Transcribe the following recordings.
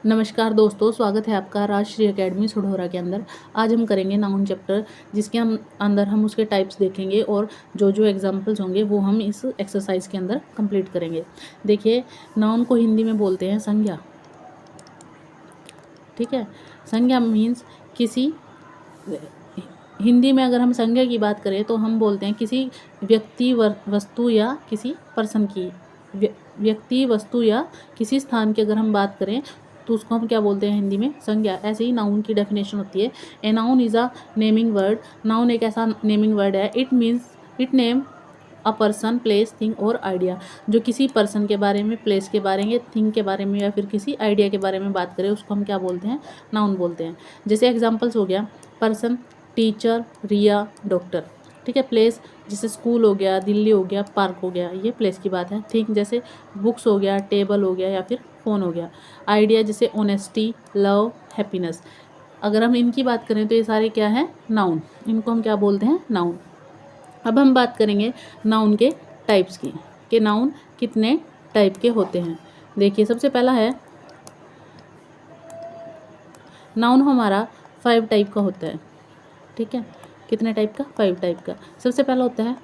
नमस्कार दोस्तों, स्वागत है आपका राजश्री एकेडमी सुढौरा के अंदर। आज हम करेंगे नाउन चैप्टर, जिसके अंदर हम उसके टाइप्स देखेंगे और जो जो एग्जांपल्स होंगे वो हम इस एक्सरसाइज के अंदर कंप्लीट करेंगे। देखिए, नाउन को हिंदी में बोलते हैं संज्ञा। ठीक है, संज्ञा मीन्स किसी, हिंदी में अगर हम संज्ञा की बात करें तो हम बोलते हैं किसी व्यक्ति, वस्तु या किसी पर्सन की, व्यक्ति, वस्तु या किसी स्थान की अगर हम बात करें तो उसको हम क्या बोलते हैं हिंदी में संज्ञा। ऐसे ही नाउन की डेफिनेशन होती है, a noun is a naming word. Noun एक ऐसा नेमिंग वर्ड है, it name a person, place, thing और आइडिया। जो किसी पर्सन के बारे में, प्लेस के बारे में, थिंग के बारे में या फिर किसी आइडिया के बारे में बात करें उसको हम क्या बोलते हैं, नाउन बोलते हैं। जैसे एग्जाम्पल्स हो गया, पर्सन, टीचर, रिया, डॉक्टर। ठीक है, प्लेस जैसे स्कूल हो गया, दिल्ली हो गया, पार्क हो गया, ये प्लेस की बात है। थिंग जैसे बुक्स हो गया, टेबल हो गया या फिर फ़ोन हो गया। आइडिया जैसे ऑनेस्टी, लव, हैप्पीनेस। अगर हम इनकी बात करें तो ये सारे क्या हैं, नाउन। इनको हम क्या बोलते हैं, नाउन। अब हम बात करेंगे नाउन के टाइप्स की, कि नाउन कितने टाइप के होते हैं। देखिए, सबसे पहला है नाउन हमारा 5 टाइप का होता है। ठीक है, कितने टाइप का, 5 टाइप का। सबसे पहला होता है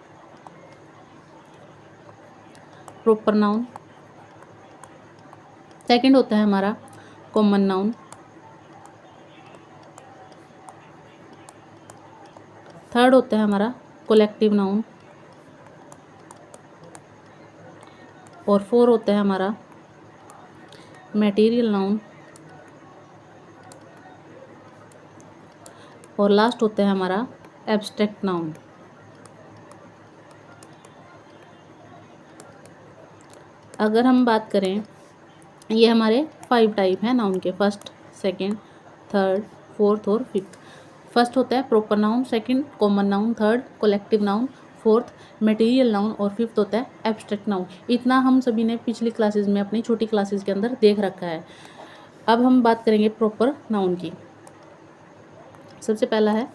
प्रॉपर नाउन। सेकंड होता है हमारा कॉमन नाउन। थर्ड होता है हमारा कलेक्टिव नाउन। और 4 होता है हमारा मटेरियल नाउन। और लास्ट होता है हमारा एब्स्ट्रैक्ट नाउन। अगर हम बात करें, ये हमारे 5 टाइप हैं नाउन के, फर्स्ट, सेकंड, थर्ड, फोर्थ और फिफ्थ। फर्स्ट होता है proper noun, second common noun, third collective noun, fourth material noun और फिफ्थ होता है एब्स्ट्रैक्ट नाउन। इतना हम सभी ने पिछली क्लासेस में, अपनी छोटी क्लासेस के अंदर देख रखा है। अब हम बात करेंगे प्रॉपर नाउन की। सबसे पहला है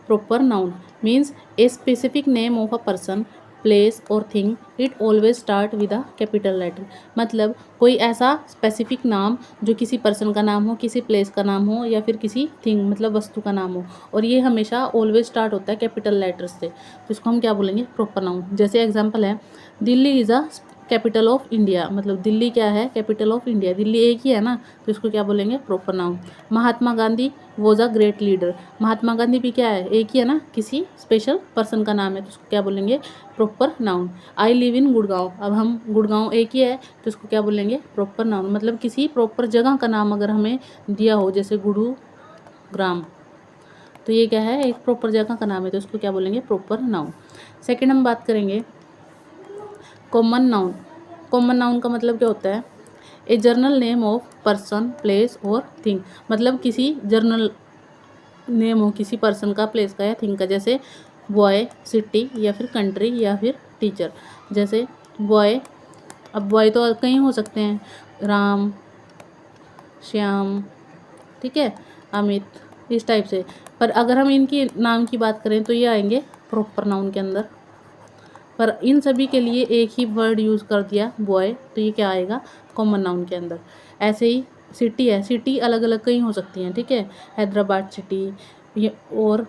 proper noun means a specific name of a person, place और thing, it always start with a capital letter. मतलब कोई ऐसा स्पेसिफिक नाम जो किसी पर्सन का नाम हो, किसी प्लेस का नाम हो या फिर किसी थिंग मतलब वस्तु का नाम हो, और ये हमेशा ऑलवेज स्टार्ट होता है कैपिटल लेटर्स से, तो इसको हम क्या बोलेंगे, प्रॉपर नाउन। जैसे एग्जाम्पल है, Delhi is a capital of India. मतलब दिल्ली क्या है, कैपिटल ऑफ इंडिया। दिल्ली एक ही है ना, तो इसको क्या बोलेंगे, proper noun. Mahatma Gandhi was a great leader. Mahatma Gandhi भी क्या है, एक ही है ना, किसी स्पेशल पर्सन का नाम है, तो उसको क्या बोलेंगे, proper noun. I live in Gurgaon. अब हम गुड़गांव एक ही है तो इसको क्या बोलेंगे, प्रॉपर नाउन। मतलब किसी प्रॉपर जगह का नाम अगर हमें दिया हो, जैसे गुरुग्राम, तो ये क्या है, एक प्रॉपर जगह का नाम है, तो इसको क्या बोलेंगे, प्रॉपर नाउन। सेकेंड हम बात करेंगे कॉमन नाउन। कॉमन नाउन का मतलब क्या होता है, a general name of person, place और थिंग। मतलब किसी जर्नल नेम हो, किसी पर्सन का, प्लेस का या थिंग का। जैसे बॉय, सिटी या फिर कंट्री या फिर टीचर। जैसे बॉय, अब बॉय तो कई हो सकते हैं, राम, श्याम, ठीक है, अमित, इस टाइप से। पर अगर हम इनकी नाम की बात करें तो ये आएंगे प्रॉपर नाउन के अंदर। पर इन सभी के लिए एक ही वर्ड यूज़ कर दिया, बॉय, तो ये क्या आएगा, कॉमन नाउन के अंदर। ऐसे ही सिटी है, सिटी अलग अलग कई हो सकती हैं, ठीक है, हैदराबाद सिटी ये और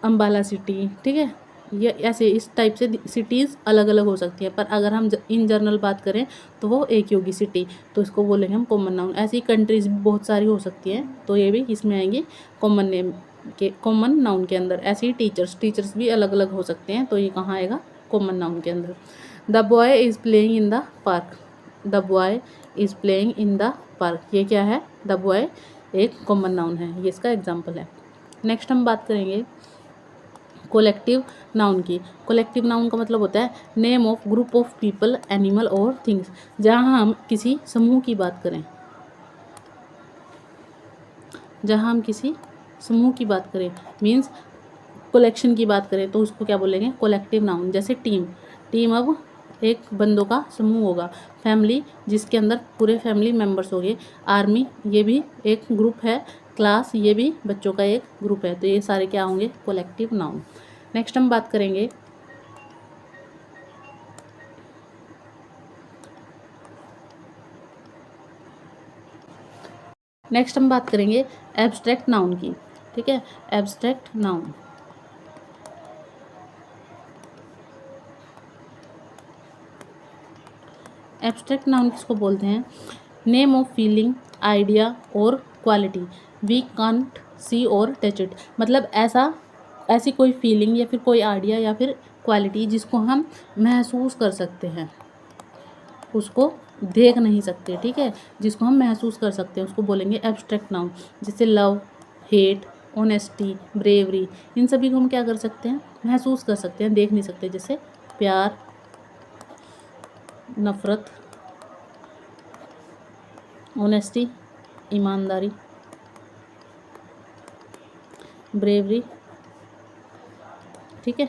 अम्बाला सिटी, ठीक है, ये ऐसे इस टाइप से सिटीज़ अलग अलग हो सकती हैं। पर अगर हम इन जनरल बात करें तो वो एक ही होगी, सिटी, तो इसको बोलेंगे हम कॉमन नाउन। ऐसी कंट्रीज भी बहुत सारी हो सकती हैं, तो ये भी इसमें आएंगी कॉमन नेम के, कॉमन नाउन के अंदर। ऐसे ही टीचर्स भी अलग अलग हो सकते हैं, तो ये कहाँ आएगा, कॉमन नाउन के अंदर। The boy is playing in the park. The boy is playing in the park, ये क्या है, द बॉय एक कॉमन नाउन है, ये इसका एग्जाम्पल है। नेक्स्ट हम बात करेंगे कोलेक्टिव नाउन की। कोलेक्टिव नाउन का मतलब होता है name of group of people, animal और थिंग्स। जहाँ हम किसी समूह की बात करें, जहाँ हम किसी समूह की बात करें मीन्स कलेक्शन की बात करें तो उसको क्या बोलेंगे, कोलेक्टिव नाउन। जैसे टीम, टीम अब एक बंदों का समूह होगा। फैमिली, जिसके अंदर पूरे फैमिली मेम्बर्स हो गए। आर्मी, ये भी एक ग्रुप है। क्लास, ये भी बच्चों का एक ग्रुप है। तो ये सारे क्या होंगे, कोलेक्टिव नाउन। नेक्स्ट हम बात करेंगे नेक्स्ट हम बात करेंगे एब्स्ट्रैक्ट नाउन की, ठीक है। एब्स्ट्रैक्ट नाउन, एब्स्ट्रैक्ट नाउन किसको बोलते हैं? नेम ऑफ फीलिंग, आइडिया और क्वालिटी वी कांट सी और टच इट, मतलब ऐसी कोई फीलिंग या फिर कोई आइडिया या फिर क्वालिटी जिसको हम महसूस कर सकते हैं, उसको देख नहीं सकते, ठीक है। जिसको हम महसूस कर सकते हैं उसको बोलेंगे एब्स्ट्रैक्ट नाउन। जैसे लव, हेट, ऑनेस्टी, ब्रेवरी, इन सभी को हम क्या कर सकते हैं? महसूस कर सकते हैं, देख नहीं सकते। जैसे प्यार, नफ़रत, ऑनेस्टी, ईमानदारी, ब्रेवरी, ठीक है।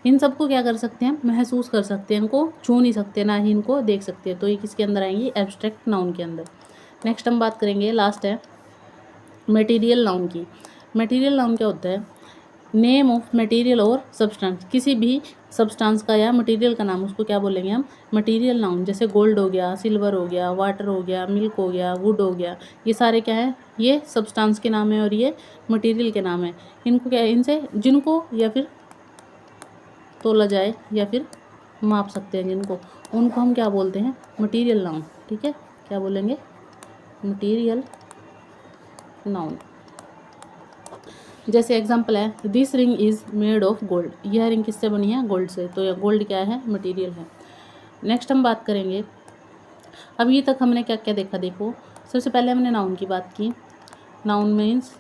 इन सबको क्या कर सकते हैं? महसूस कर सकते हैं, इनको छू नहीं सकते, ना ही इनको देख सकते हैं। तो ये किसके अंदर आएंगी? एब्स्ट्रैक्ट नाउन के अंदर। नेक्स्ट हम बात करेंगे, लास्ट है मटेरियल नाउन की। मटेरियल नाउन क्या होता है? नेम ऑफ मटेरियल और सब्सटेंस, किसी भी सब्सटेंस का या मटेरियल का नाम, उसको क्या बोलेंगे हम? Material noun. जैसे गोल्ड हो गया, सिल्वर हो गया, वाटर हो गया, मिल्क हो गया, वुड हो गया, ये सारे क्या है? ये सब्सटेंस के नाम है और ये मटेरियल के नाम है। इनको क्या है? इनसे जिनको या फिर तोला जाए या फिर माप सकते हैं जिनको, उनको हम क्या बोलते हैं? मटेरियल नाउन, ठीक है। क्या बोलेंगे? Material noun. जैसे एग्जांपल है, this ring is made of gold, यह रिंग किससे बनी है? गोल्ड से। तो यह गोल्ड क्या है? मटेरियल है। नेक्स्ट हम बात करेंगे, अभी तक हमने क्या क्या देखा? देखो, सबसे पहले हमने नाउन की बात की। नाउन मीन्स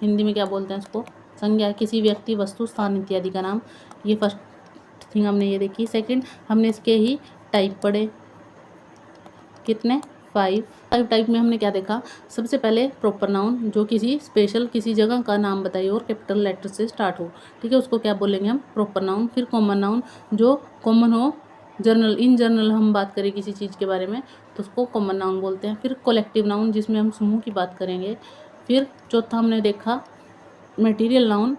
हिंदी में क्या बोलते हैं इसको? संज्ञा, किसी व्यक्ति, वस्तु, स्थान इत्यादि का नाम। ये फर्स्ट थिंग हमने ये देखी। सेकंड, हमने इसके ही टाइप पढ़े। कितने? 5 टाइप में हमने क्या देखा? सबसे पहले प्रॉपर नाउन, जो किसी स्पेशल किसी जगह का नाम बताइए और कैपिटल लेटर से स्टार्ट हो, ठीक है, उसको क्या बोलेंगे हम? Proper noun. फिर कॉमन नाउन, जो कॉमन हो, जनरल, इन जनरल हम बात करें किसी चीज़ के बारे में तो उसको कॉमन नाउन बोलते हैं। फिर कलेक्टिव नाउन, जिसमें हम समूह की बात करेंगे। फिर चौथा हमने देखा मटेरियल नाउन,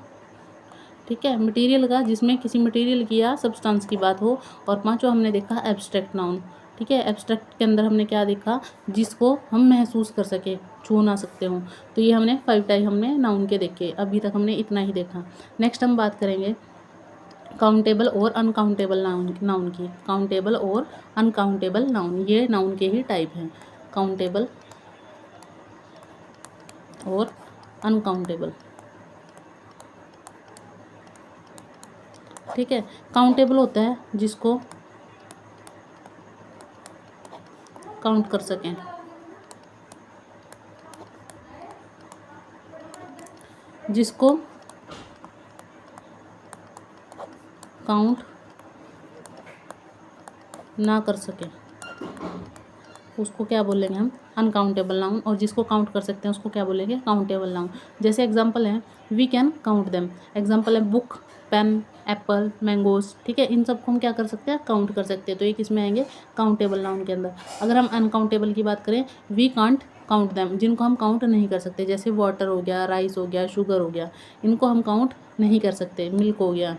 ठीक है, मटेरियल का, जिसमें किसी मटेरियल की या सब्सटेंस की बात हो। और पांचवा हमने देखा एब्स्ट्रैक्ट नाउन, ठीक है। एब्स्ट्रैक्ट के अंदर हमने क्या देखा? जिसको हम महसूस कर सके, छू ना सकते हों। तो ये हमने 5 टाइप हमने नाउन के देखे। अभी तक हमने इतना ही देखा। नेक्स्ट हम बात करेंगे काउंटेबल और अनकाउंटेबल नाउन की। काउंटेबल और अनकाउंटेबल नाउन, ये नाउन के ही टाइप हैं, काउंटेबल और अनकाउंटेबल, ठीक है। काउंटेबल होता है जिसको काउंट कर सकें, जिसको काउंट ना कर सकें उसको क्या बोलेंगे हम? Uncountable noun. और जिसको काउंट कर सकते हैं उसको क्या बोलेंगे? Countable noun. जैसे एग्जांपल है, we can count them. Example है बुक, पेन, एप्पल, मैंगोज, ठीक है। इन सबको हम क्या कर सकते हैं? काउंट कर सकते हैं। तो ये किस में आएंगे? काउंटेबल नाउन के अंदर। अगर हम अनकाउंटेबल की बात करें, वी कांट काउंट देम, जिनको हम काउंट नहीं कर सकते। जैसे वाटर हो गया, राइस हो गया, शुगर हो गया, इनको हम काउंट नहीं कर सकते। मिल्क हो गया,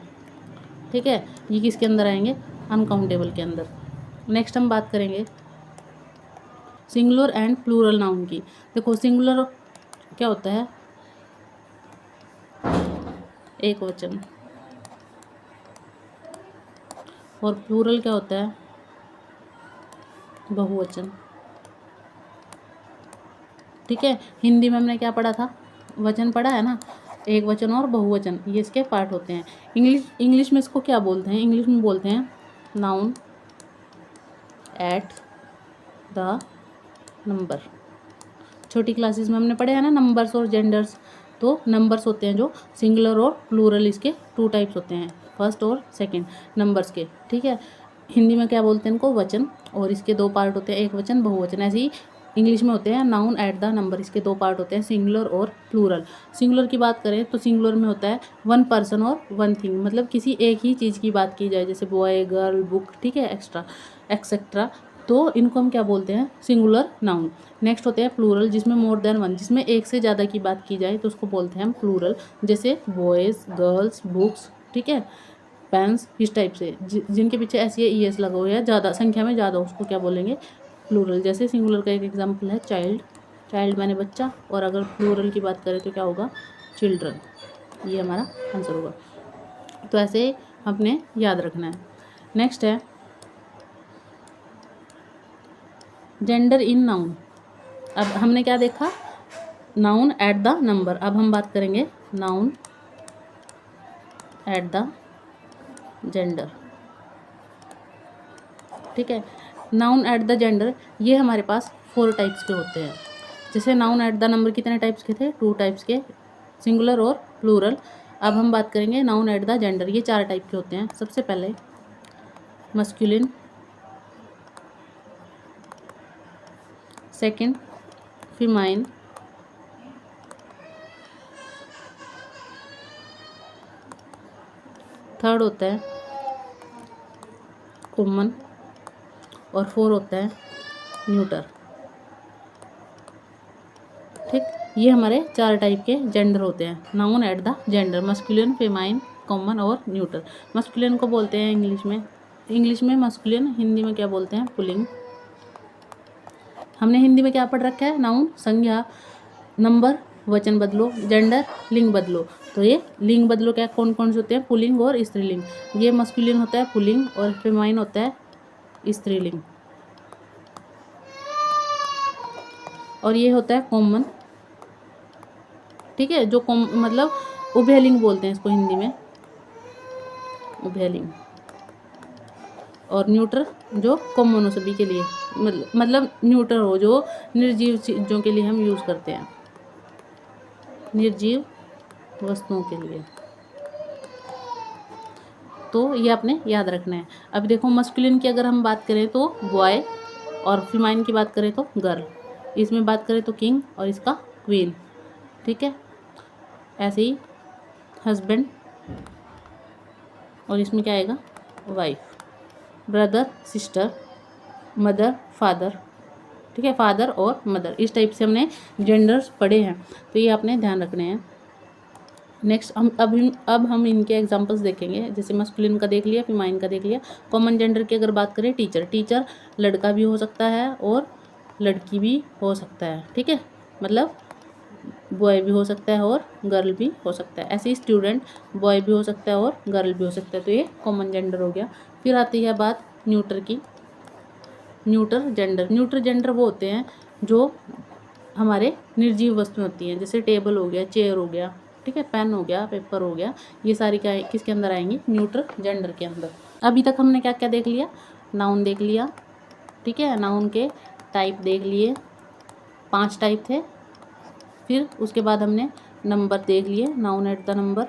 ठीक है, ये किसके अंदर आएंगे? अनकाउंटेबल के अंदर। नेक्स्ट हम बात करेंगे सिंगुलर एंड प्लूरल नाउन की। देखो, सिंगुलर क्या होता है? एक वचन। और प्लूरल क्या होता है? बहुवचन, ठीक है। हिंदी में हमने क्या पढ़ा था? वचन पढ़ा है ना, एक वचन और बहुवचन, ये इसके पार्ट होते हैं। इंग्लिश में इसको क्या बोलते हैं? इंग्लिश में बोलते हैं नाउन एट द नंबर। छोटी क्लासेस में हमने पढ़े हैं ना नंबर्स और जेंडर्स। तो नंबर्स होते हैं जो सिंगुलर और प्लूरल, इसके 2 टाइप्स होते हैं, फर्स्ट और सेकंड नंबर्स के, ठीक है। हिंदी में क्या बोलते हैं इनको? वचन। और इसके 2 पार्ट होते हैं, एक वचन, बहुवचन। ऐसे ही इंग्लिश में होते हैं नाउन एट द नंबर, इसके 2 पार्ट होते हैं, सिंगुलर और प्लूरल। सिंगुलर की बात करें तो सिंगुलर में होता है 1 पर्सन और 1 थिंग, मतलब किसी एक ही चीज़ की बात की जाए, जैसे बॉय, गर्ल, बुक, ठीक है, एक्सेट्रा। तो इनको हम क्या बोलते हैं? Singular noun. नेक्स्ट होते हैं प्लूरल, जिसमें मोर देन 1, जिसमें एक से ज़्यादा की बात की जाए तो उसको बोलते हैं हम प्लूरल। जैसे बॉयज़, गर्ल्स, बुक्स, ठीक है, पेन्स, इस टाइप से जिनके पीछे ऐसी ES लगा हुआ है, ज़्यादा संख्या में ज़्यादा, उसको क्या बोलेंगे? प्लूरल। जैसे सिंगुलर का एक एग्जांपल है चाइल्ड, चाइल्ड माने बच्चा, और अगर प्लूरल की बात करें तो क्या होगा, चिल्ड्रन। ये हमारा आंसर होगा। तो ऐसे अपने याद रखना है। नेक्स्ट है जेंडर इन नाउन। अब हमने क्या देखा, नाउन एट द नंबर। अब हम बात करेंगे नाउन एट द जेंडर। ठीक है, नाउन एट द जेंडर ये हमारे पास 4 टाइप्स के होते हैं। जैसे नाउन एट द नंबर कितने टाइप्स के थे, 2 टाइप्स के, सिंगुलर और प्लूरल। अब हम बात करेंगे नाउन एट द जेंडर, ये 4 टाइप के होते हैं। सबसे पहले मस्कुलिन, सेकंड फीमाइन, थर्ड होता है कॉमन, और 4 होता है न्यूटर। ठीक, ये हमारे 4 टाइप के जेंडर होते हैं noun at the gender, masculine, famine, common और न्यूटर। मस्कुलिन को बोलते हैं इंग्लिश में मस्कुलिन, हिंदी में क्या बोलते हैं, पुल्लिंग। हमने हिंदी में क्या पढ़ रखा है, नाउन संज्ञा, नंबर वचन बदलो, जेंडर लिंग बदलो। तो ये लिंग बदलो क्या कौन कौन से होते हैं, पुल्लिंग और स्त्रीलिंग। ये मस्कुलिन होता है पुल्लिंग और फेमाइन होता है स्त्रीलिंग, और ये होता है कॉमन। ठीक है, जो मतलब उभयलिंग बोलते हैं इसको हिंदी में, उभयलिंग। और न्यूट्रल जो कॉमन हो सभी के लिए, मतलब न्यूट्रल हो जो निर्जीव चीज़ों के लिए हम यूज़ करते हैं, निर्जीव वस्तुओं के लिए। तो ये आपने याद रखना है। अब देखो मस्कुलिन की अगर हम बात करें तो बॉय, और फीमाइन की बात करें तो गर्ल। इसमें बात करें तो किंग और इसका क्वीन। ठीक है, ऐसे ही हस्बैंड, और इसमें क्या आएगा, wife, brother sister, mother father. ठीक है, फादर और मदर, इस टाइप से हमने जेंडर्स पढ़े हैं, तो ये आपने ध्यान रखने हैं। नेक्स्ट अब हम इनके एग्जांपल्स देखेंगे। जैसे मस्कुलिन का देख लिया, फीमाइन का देख लिया। कॉमन जेंडर की अगर बात करें, टीचर लड़का भी हो सकता है और लड़की भी हो सकता है। ठीक है, मतलब बॉय भी हो सकता है और गर्ल भी हो सकता है। ऐसे ही स्टूडेंट बॉय भी हो सकता है और गर्ल भी हो सकता है, तो ये कॉमन जेंडर हो गया। फिर आती है बात न्यूटर की। न्यूटर जेंडर वो होते हैं जो हमारे निर्जीव वस्तुएं होती हैं, जैसे टेबल हो गया, चेयर हो गया, ठीक है, पेन हो गया, पेपर हो गया, ये सारी क्या किसके अंदर आएंगी, न्यूटर जेंडर के अंदर। अभी तक हमने क्या क्या देख लिया, नाउन देख लिया। ठीक है, नाउन के टाइप देख लिए, 5 टाइप थे। फिर उसके बाद हमने नंबर देख लिए, नाउन एट द नंबर।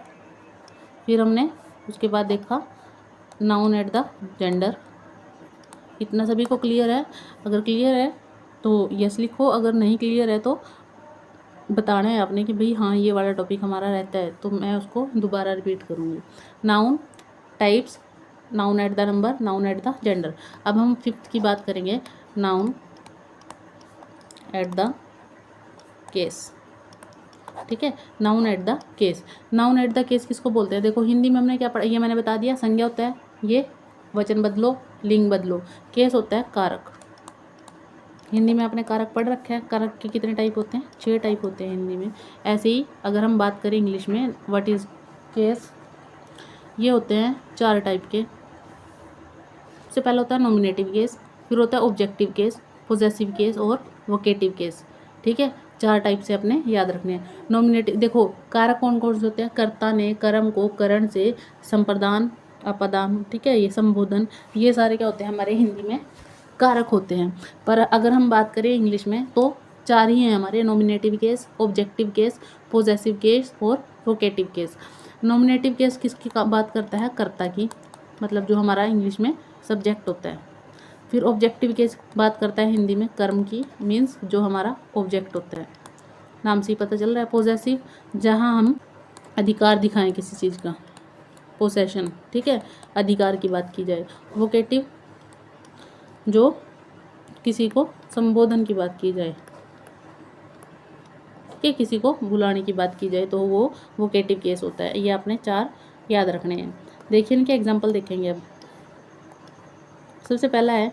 फिर हमने उसके बाद देखा नाउन एट द जेंडर। इतना सभी को क्लियर है? अगर क्लियर है तो यस लिखो, अगर नहीं क्लियर है तो बताना है आपने कि भाई हाँ ये वाला टॉपिक हमारा रहता है, तो मैं उसको दोबारा रिपीट करूँगी। Noun types, noun at the number, noun at the gender. अब हम 5th की बात करेंगे, नाउन एट द केस। ठीक है, noun at the case. Noun at the case किसको बोलते हैं? देखो हिंदी में हमने क्या पढ़ा, ये मैंने बता दिया। संज्ञा होता है ये, वचन बदलो, लिंग बदलो। केस होता है कारक। हिंदी में आपने कारक पढ़ रखा है। कारक के कितने टाइप होते हैं? 6 टाइप होते हैं हिंदी में। ऐसे ही अगर हम बात करें इंग्लिश में, व्हाट इज़ केस, ये होते हैं 4 टाइप के। सबसे पहला होता है नॉमिनेटिव केस, फिर होता है ऑब्जेक्टिव केस, पोजेसिव केस और वोकेटिव केस। ठीक है, 4 टाइप से अपने याद रखने हैं। नॉमिनेटिव, देखो कारक कौन कौन से होते हैं? कर्ता ने कर्म को करण से, संप्रदान, अपदान, ठीक है, ये संबोधन, ये सारे क्या होते हैं हमारे हिंदी में कारक होते हैं। पर अगर हम बात करें इंग्लिश में तो 4 ही हैं हमारे, nominative case, objective case, possessive case और वोकेटिव केस। नॉमिनेटिव केस किसकी बात करता है? कर्ता की, मतलब जो हमारा इंग्लिश में सब्जेक्ट होता है। फिर ऑब्जेक्टिव केस बात करता है हिंदी में कर्म की, मीन्स जो हमारा ऑब्जेक्ट होता है, नाम से ही पता चल रहा है। पोजेसिव, जहाँ हम अधिकार दिखाएं किसी चीज़ का, पोसेशन, ठीक है, अधिकार की बात की जाए। वोकेटिव, जो किसी को संबोधन की बात की जाए, ठीक है, किसी को बुलाने की बात की जाए, तो वो वोकेटिव केस होता है। ये आपने 4 याद रखने हैं। देखिए इनके एग्जाम्पल देखेंगे अब। सबसे पहला है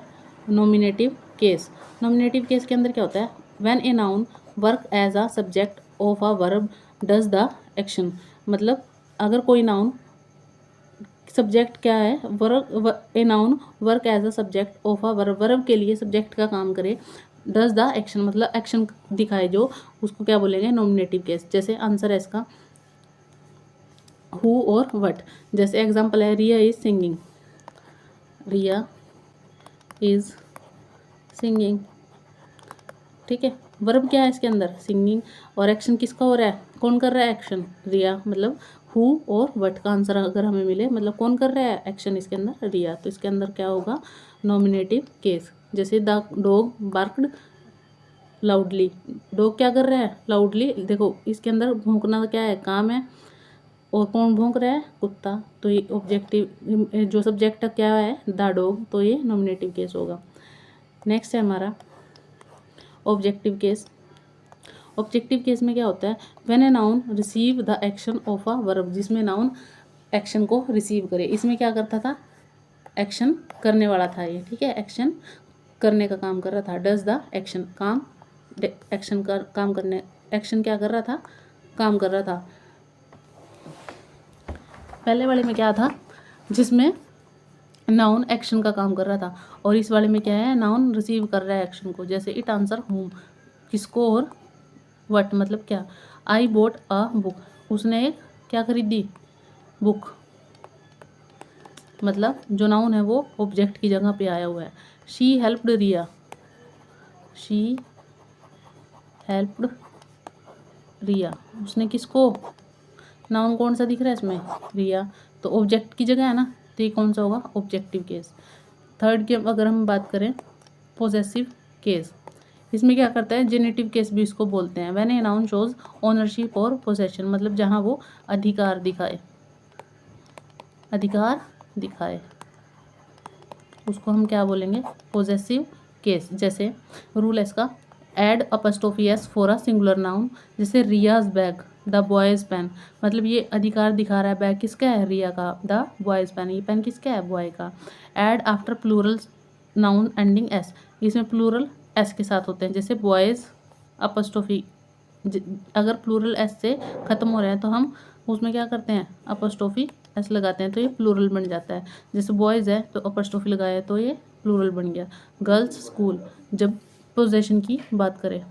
नॉमिनेटिव केस। नॉमिनेटिव केस के अंदर क्या होता है? When a noun work as a subject of a verb does the action. मतलब अगर कोई नाउन सब्जेक्ट क्या है, work a noun work as a subject of a verb, verb के लिए सब्जेक्ट का काम करे, डज द एक्शन मतलब एक्शन दिखाए जो, उसको क्या बोलेंगे, नॉमिनेटिव केस। जैसे आंसर है इसका हु और व्हाट। जैसे एग्जांपल है Riya is singing, Riya is singing, ठीक है। वर्ब क्या है इसके अंदर, सिंगिंग, और एक्शन किसका हो रहा है, कौन कर रहा है एक्शन, रिया। मतलब हु और व्हाट का आंसर अगर हमें मिले, मतलब कौन कर रहा है एक्शन इसके अंदर, रिया, तो इसके अंदर क्या होगा, नॉमिनेटिव केस। जैसे द डॉग बार्क्ड लाउडली, डॉग क्या कर रहा है, लाउडली, देखो इसके अंदर भौंकना क्या है, काम है, और कौन भौंक रहा है, कुत्ता। तो ये ऑब्जेक्टिव, जो सब्जेक्ट क्या है, द डॉग, तो ये नॉमिनेटिव केस होगा। नेक्स्ट है हमारा ऑब्जेक्टिव केस। ऑब्जेक्टिव केस में क्या होता है, when a noun receive the action of a verb, जिसमें नाउन एक्शन को रिसीव करे। इसमें क्या करता था, एक्शन करने वाला था ये, ठीक है, एक्शन करने का काम कर रहा था। डज द एक्शन, काम, एक्शन कर, काम करने, एक्शन क्या कर रहा था, काम कर रहा था। पहले वाले में क्या था, जिसमें नाउन एक्शन का काम कर रहा था, और इस वाले में क्या है, नाउन रिसीव कर रहा है एक्शन को। जैसे इट आंसर होम, किसको, और व्हाट मतलब क्या। आई बोट अ बुक, उसने एक क्या खरीदी, बुक। मतलब जो नाउन है वो ऑब्जेक्ट की जगह पे आया हुआ है। She helped Riya, she helped Riya, उसने किसको, नाउन कौन सा दिख रहा है इसमें, रिया, तो ऑब्जेक्ट की जगह है ना, तो ये कौन सा होगा, ऑब्जेक्टिव केस। थर्ड की अगर हम बात करें, पोजेसिव केस, इसमें क्या करता है, जेनेटिव केस भी इसको बोलते हैं। When a noun shows ownership और पोजेशन, मतलब जहाँ वो अधिकार दिखाए, अधिकार दिखाए, उसको हम क्या बोलेंगे, पोजेसिव केस। जैसे रूल है इसका, add apostrophe s for a singular noun, जैसे Riya's bag, the boys pen, मतलब ये अधिकार दिखा रहा है, बैग किसका है, रिया का, द बॉयज पेन, ये पेन किसका है, बॉय का। Add after plural noun ending s, इसमें प्लूरल एस के साथ होते हैं, जैसे बॉयज अपस्ट्रोफी, अगर प्लूरल एस से ख़त्म हो रहे हैं तो हम उसमें क्या करते हैं, अपस्ट्रोफी एस लगाते हैं, तो ये प्लूरल बन जाता है। जैसे बॉयज़ है तो अपस्ट्रोफी लगाया तो ये प्लूरल बन गया। गर्ल्स स्कूल, जब पोजेशन की बात करें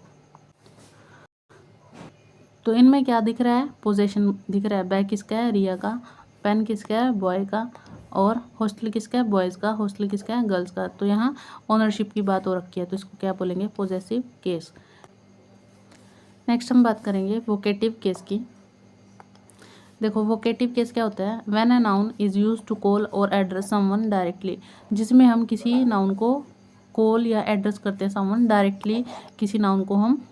तो इनमें क्या दिख रहा है, पोजेशन दिख रहा है। बैग किसका है, रिया का, पेन किसका है, बॉय का, और हॉस्टल किसका है, बॉयज़ का, हॉस्टल किसका है, गर्ल्स का। तो यहाँ ओनरशिप की बात हो रखी है, तो इसको क्या बोलेंगे, पोजेसिव केस। नेक्स्ट हम बात करेंगे वोकेटिव केस की। देखो वोकेटिव केस क्या होता है, when a noun is used to call और एड्रेस समवन डायरेक्टली, जिसमें हम किसी नाउन को कॉल या एड्रेस करते हैं, समवन डायरेक्टली किसी नाउन को हम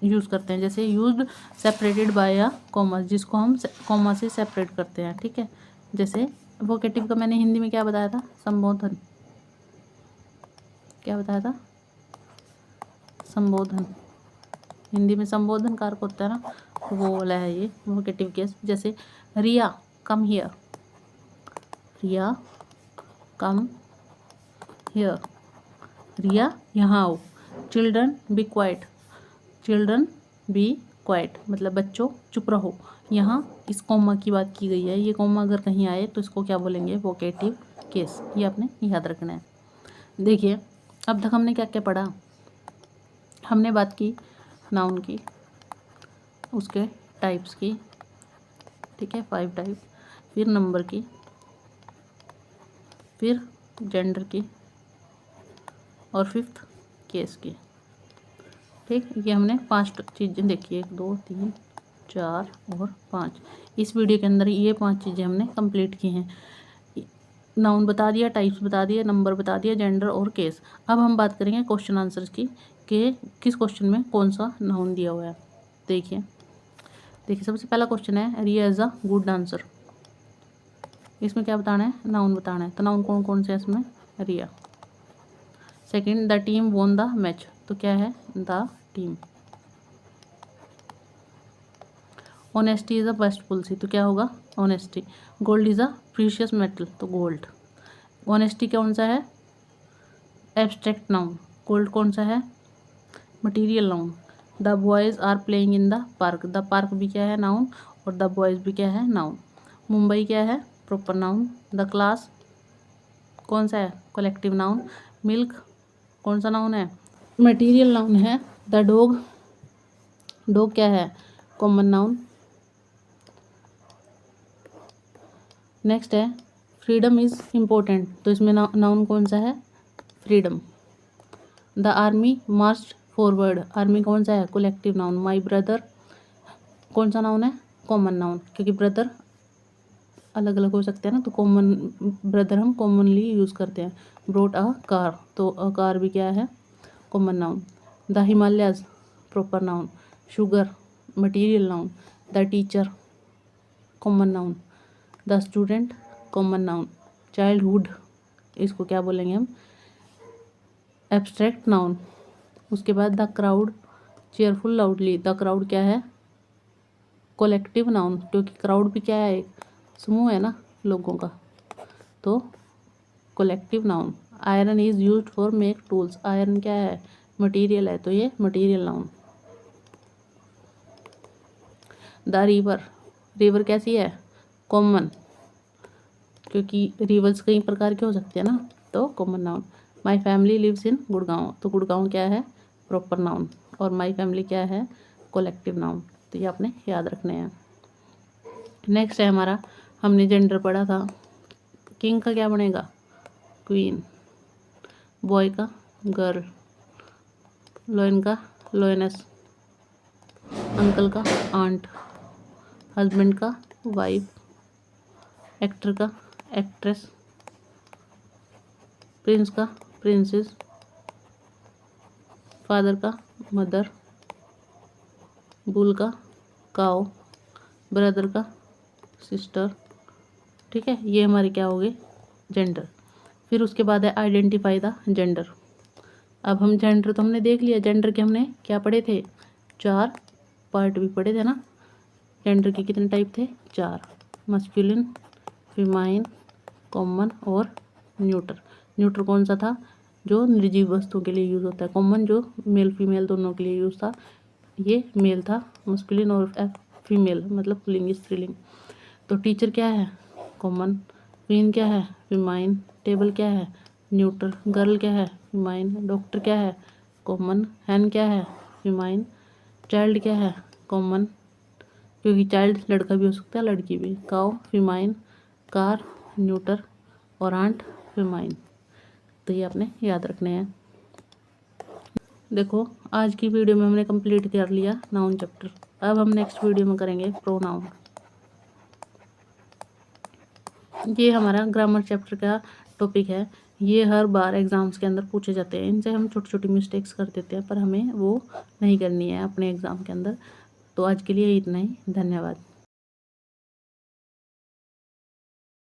यूज़ करते हैं। जैसे used separated by a comma, जिसको हम कॉमा से सेपरेट करते हैं, ठीक है। जैसे वोकेटिव का मैंने हिंदी में क्या बताया था, संबोधन, क्या बताया था, संबोधन, हिंदी में संबोधन कारक होता है ना, वो वाला है ये वोकेटिव केस। जैसे रिया come here, Riya come here, Riya यहाँ आओ। Children be quiet, children be quiet, मतलब बच्चों चुप रहो। यहाँ इस कॉमा की बात की गई है, ये कॉमा अगर कहीं आए तो इसको क्या बोलेंगे, वोकेटिव केस, ये आपने याद रखना है। देखिए अब तक हमने क्या क्या पढ़ा, हमने बात की नाउन की, उसके टाइप्स की, ठीक है, 5 टाइप, फिर नंबर की, फिर जेंडर की, और 5th केस की, ठीक। ये हमने 5 चीज़ें देखी, 1 2 3 4 और 5। इस वीडियो के अंदर ये 5 चीज़ें हमने कंप्लीट की हैं। नाउन बता दिया, टाइप्स बता दिए, नंबर बता दिया, जेंडर और केस। अब हम बात करेंगे क्वेश्चन आंसर्स की, कि किस क्वेश्चन में कौन सा नाउन दिया हुआ है। देखिए सबसे पहला क्वेश्चन है, रिया इज़ अ गुड डांसर, इसमें क्या बताना है, नाउन बताना है। तो नाउन कौन कौन से है इसमें, Riya. Second, the team won the match, तो क्या है, the team. Honesty is a best policy, तो क्या होगा, honesty. Gold is a precious metal, तो गोल्ड। ऑनेस्टी कौन सा है, एब्स्ट्रैक्ट नाउन। गोल्ड कौन सा है, material noun. The boys are playing in the park. The park भी क्या है, नाउन, और द बॉयज़ भी क्या है, नाउन। मुंबई क्या है, प्रॉपर नाउन। द क्लास कौन सा है, कलेक्टिव नाउन। मिल्क कौन सा नाउन है, मटेरियल नाउन है। द डॉग, डॉग क्या है, कॉमन नाउन। नेक्स्ट है फ्रीडम इज़ इम्पोर्टेंट, तो इसमें नाउन कौन सा है, freedom. The army March forward, army कौन सा है, कलेक्टिव नाउन। माई ब्रदर कौन सा नाउन है, कॉमन नाउन, क्योंकि ब्रदर अलग अलग हो सकते हैं ना, तो कॉमन ब्रदर हम कॉमनली यूज़ करते हैं। ब्रोट अ कार, तो अ कार भी क्या है, common noun. The Himalayas proper noun. Sugar material noun. The teacher common noun. The student common noun. Childhood इसको क्या बोलेंगे हम, एब्स्ट्रैक्ट नाउन। उसके बाद the crowd cheerful loudly, the crowd क्या है, कलेक्टिव नाउन, क्योंकि क्राउड भी क्या है, एक समूह है ना लोगों का, तो collective noun. Iron is used for make tools, iron क्या है, मटेरियल है, तो ये material noun. The river, river कैसी है, कॉमन, क्योंकि रिवर्स कई प्रकार के हो सकते हैं ना, तो common noun. My family lives in Gurgaon, तो गुड़गांव क्या है, प्रॉपर नाउन, और माई फैमिली क्या है, कलेक्टिव नाउन, तो ये आपने याद रखने हैं। नेक्स्ट है हमारा, हमने जेंडर पढ़ा था, किंग का क्या बनेगा, क्वीन। बॉय का गर्ल। लोयन का लोयनेस। अंकल का आंट। हस्बैंड का वाइफ। एक्टर का एक्ट्रेस। प्रिंस का प्रिंसेस। फादर का मदर। बुल का काओ। ब्रदर का सिस्टर। ठीक है, ये हमारे क्या हो गए, जेंडर। फिर उसके बाद है आइडेंटिफाई द जेंडर। अब हम जेंडर तो हमने देख लिया, जेंडर के हमने क्या पढ़े थे, 4 पार्ट भी पढ़े थे ना। जेंडर के कितने टाइप थे, 4, मस्कुलिन, फीमाइन, कॉमन और न्यूटर। न्यूटर कौन सा था, जो निर्जीव वस्तुओं के लिए यूज़ होता है। कॉमन जो मेल फीमेल दोनों के लिए यूज़ था, ये मेल था। मस्कुलिन और फीमेल मतलब पुल्लिंग स्त्रीलिंग। तो टीचर क्या है, कॉमन। क्वीन क्या है, फीमाइन। टेबल क्या है, न्यूटर। गर्ल क्या है, फीमाइन। डॉक्टर क्या है, कॉमन। हैन क्या है, फीमाइन। चाइल्ड क्या है, कॉमन, क्योंकि चाइल्ड लड़का भी हो सकता है लड़की भी। Cow famine. कार न्यूटर और आंट फीमाइन, तो ये आपने याद रखने हैं। देखो आज की वीडियो में हमने कंप्लीट कर लिया नाउन चैप्टर। अब हम नेक्स्ट वीडियो में करेंगे प्रोनाउन। ये हमारा ग्रामर चैप्टर का टॉपिक है। ये हर बार एग्ज़ाम्स के अंदर पूछे जाते हैं। इनसे हम छोटी छोटी मिस्टेक्स कर देते हैं, पर हमें वो नहीं करनी है अपने एग्ज़ाम के अंदर। तो आज के लिए इतना ही, धन्यवाद।